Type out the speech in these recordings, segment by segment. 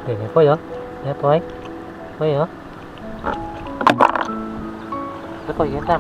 Ganyan po yun. Yan po ay. Po yun. Ito po, yan tam.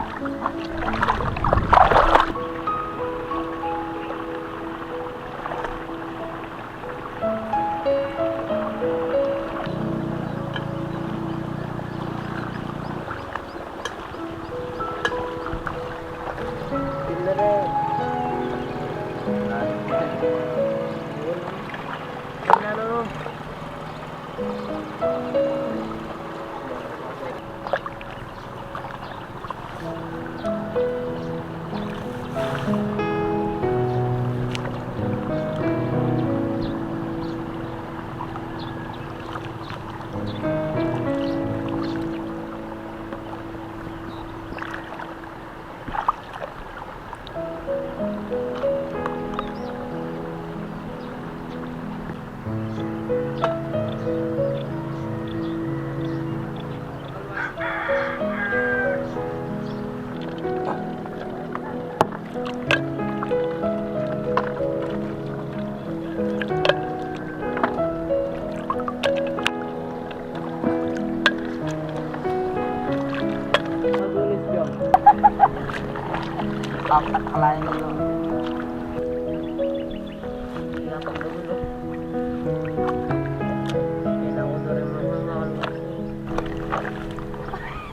Kalahin mo lang.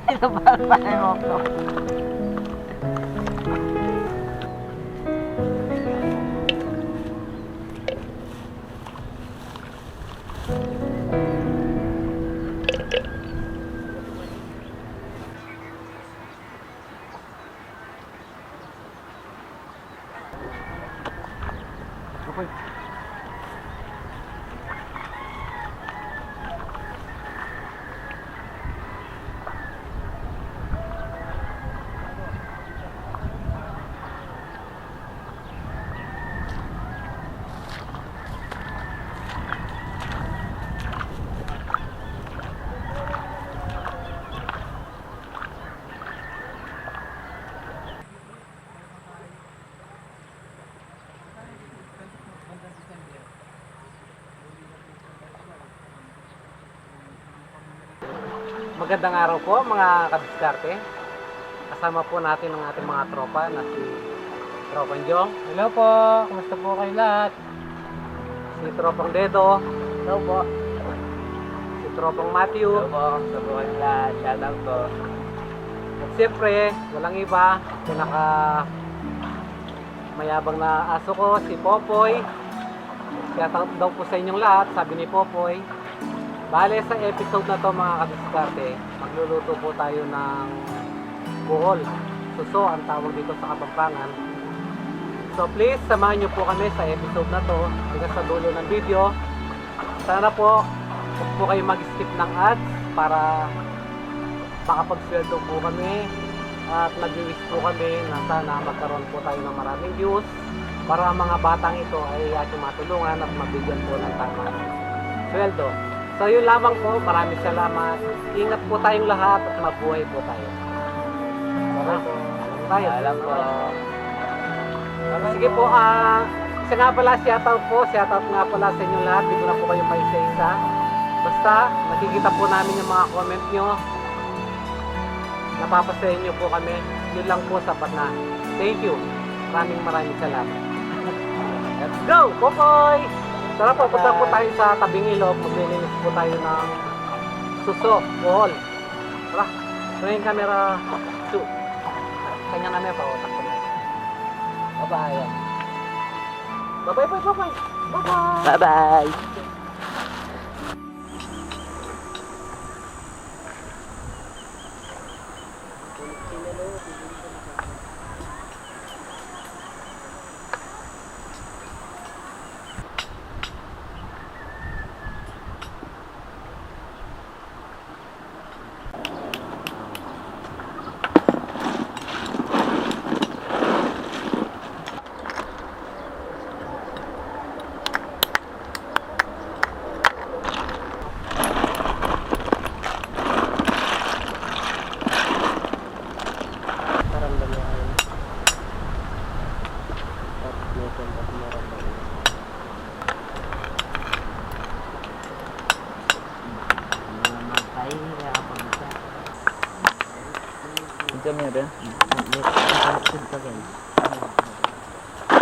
Ito ba mo ko? Magandang araw po mga kadiskarte. Kasama po natin ang ating mga tropa na si Tropang Jong. Hello po, kumusta po kayo lahat? Si Tropang Dedo. Hello po. Si Tropang Matthew. Hello po. Kumusta po kayo lahat? Shoutout po. At siyempre, walang iba, pinaka mayabang na aso ko, si Popoy. Shoutout daw po sa inyong lahat, sabi ni Popoy. Bale, sa episode na to mga kadiskarte, magluluto po tayo ng buhol. Suso ang tawag dito sa Kapampangan. So please, samahan nyo po kami sa episode na to hanggang sa dulo ng video. Sana po, huwag po kayo mag-skip ng ads para makapag-sweldo po kami at nag-wish po kami na sana magkaroon po tayo ng maraming views para ang mga batang ito ay ating matulungan at mabigyan po ng tamang sweldo. So yun lamang po, maraming salamat. Ingat po tayong lahat at mabuhay po tayo. Tayo. Alam po. Sige po, isa nga pala, shoutout nga pala sa inyong lahat. Hindi ko na po kayo pa isa-isa. Basta, nakikita po namin yung mga comment nyo. Napapasahin nyo po kami. Yun lang po, sapat na. Thank you. Maraming salamat. Let's go, Popoy! Tara po, punta po tayo sa tabing ilog. Maglilinis po tayo ng suso, buhol. Tara, ito yung camera 2. Kanya namin pa, otak ko na. Bye-bye. Bye-bye. Bye-bye. Bye-bye. kami rin.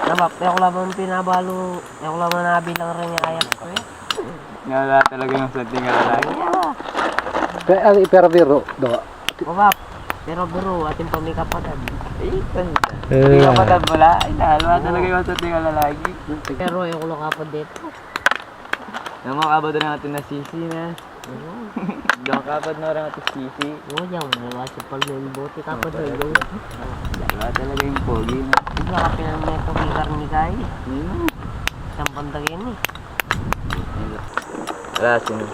Nabap, ako lang pinabalo, ako lang nabilang rin yung ayak ko eh. Nga talaga yung sa tingala lagi. Pero biro, do. Mabap, pero bro, ating pamikapatad. Hindi ka patad mula. Ay, nahalwa talaga yung sa tingala lagi. Pero yung ulo kapad dito. Yung mga kabado na natin na sisi na. Yung kapad na rin natin sisi. Oo, yan, wala siya pag-buti kapad dito. Wala talaga yung pogi na. Hindi ka pinamito kikar ni Kai. Isang pandagin eh. Wala, sino?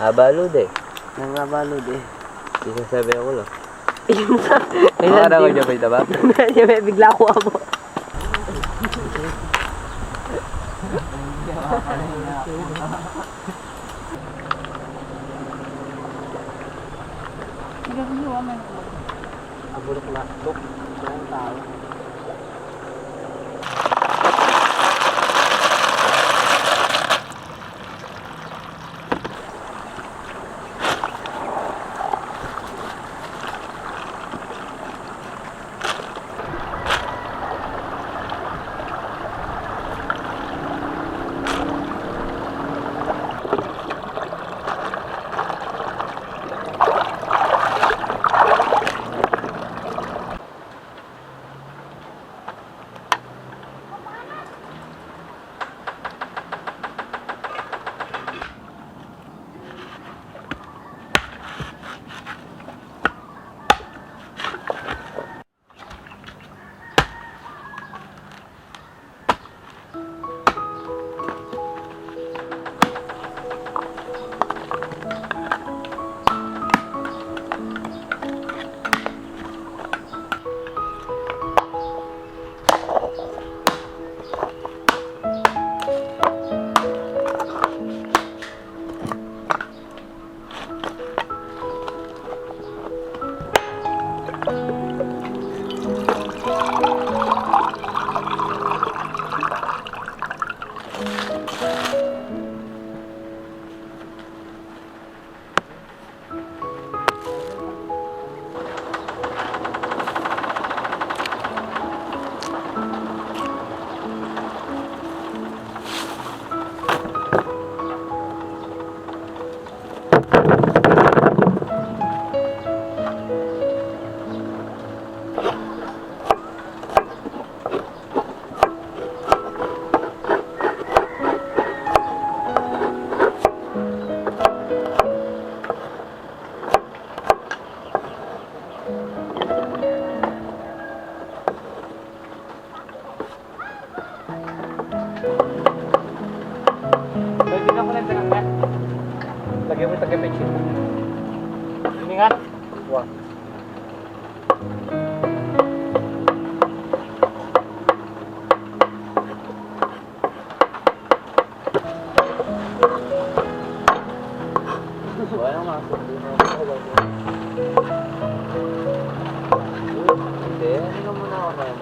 Habalod eh. Nangabalod eh. Isa sabi ako lang. Ayun sa... Baka na magdapay ba? Bigla ko ako. Abulok lastok. Ang tao. Pwede na ko lang tinanggal. Lagyan mo yung taga-bensin mo. Ini nga. Wah. Wala masuk din ako. Hindi, hindi ka muna ako kaya.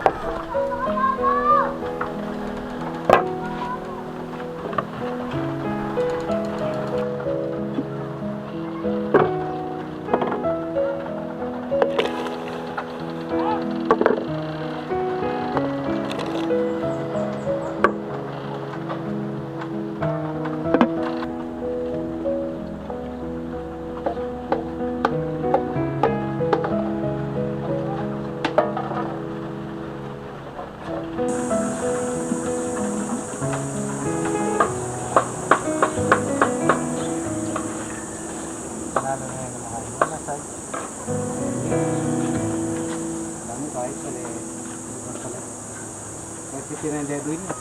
Lalo na yung kumakain. Nasaan? Dami kahit sali. Kahit si Dedo niya.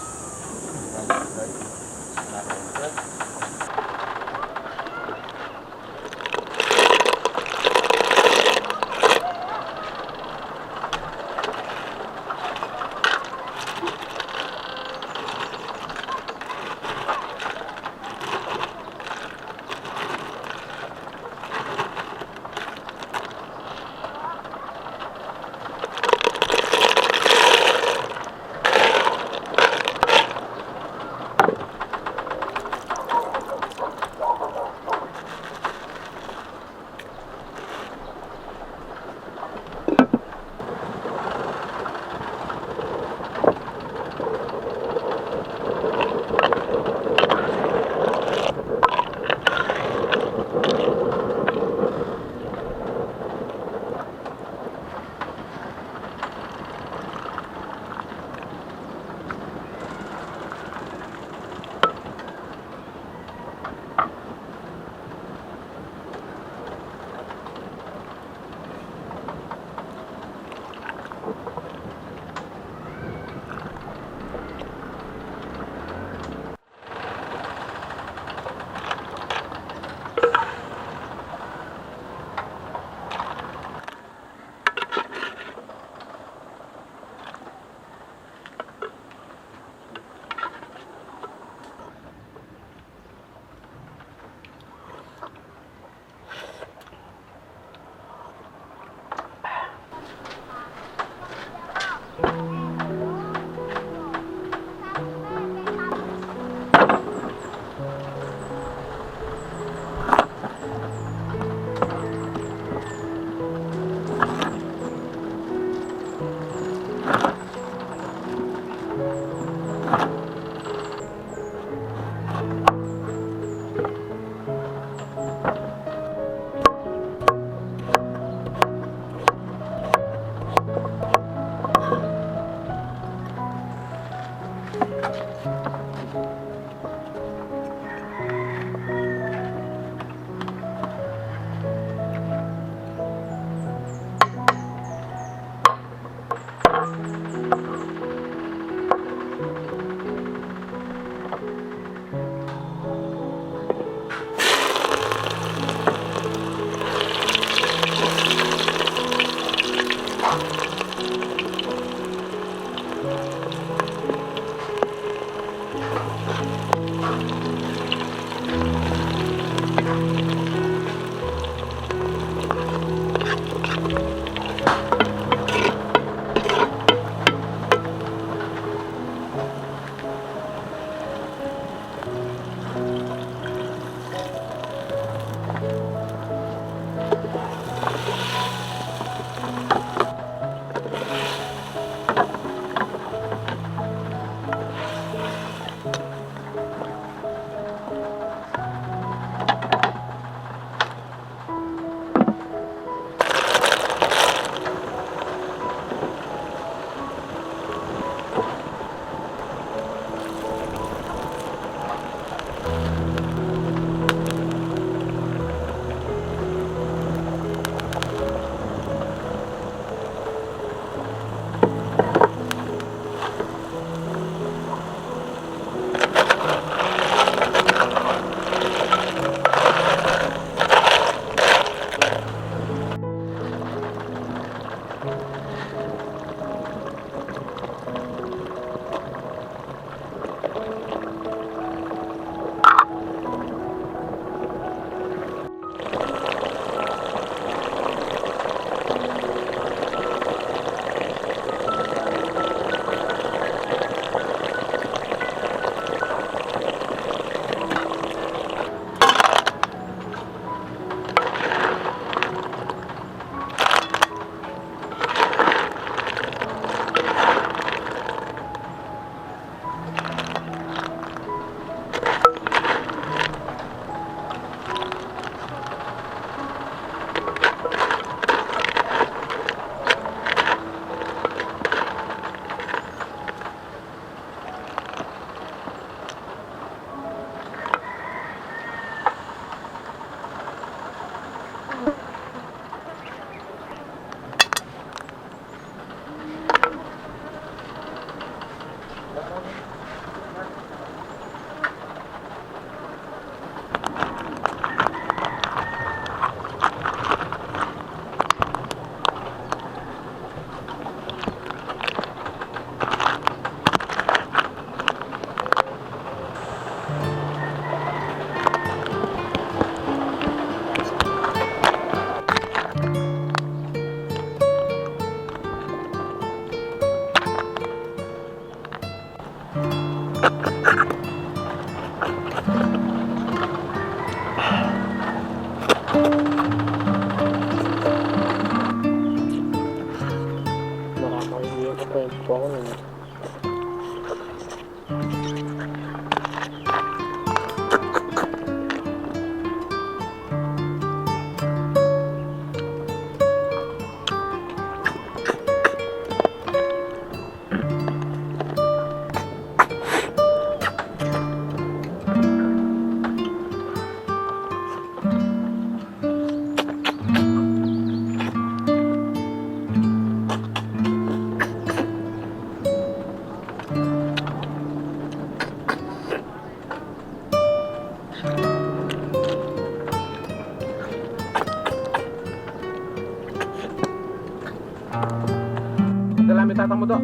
Dala tatang mo do.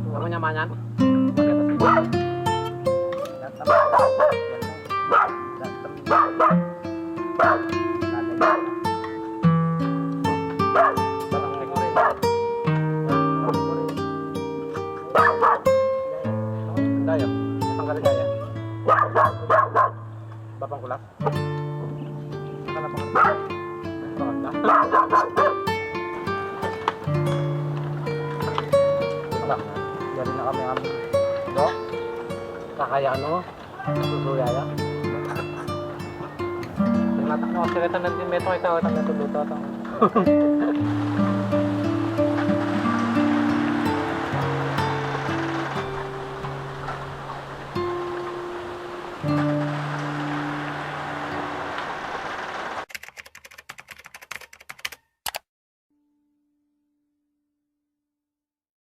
Kamu nyamanyan? Dayo, tanggal kaya. Bapang kulas. Nakala pa. Dari na kami ang do. Kakayaan mo. Susuyaya. Tingnan mo, sirita ng metro ito. Tanggal tuluto ito.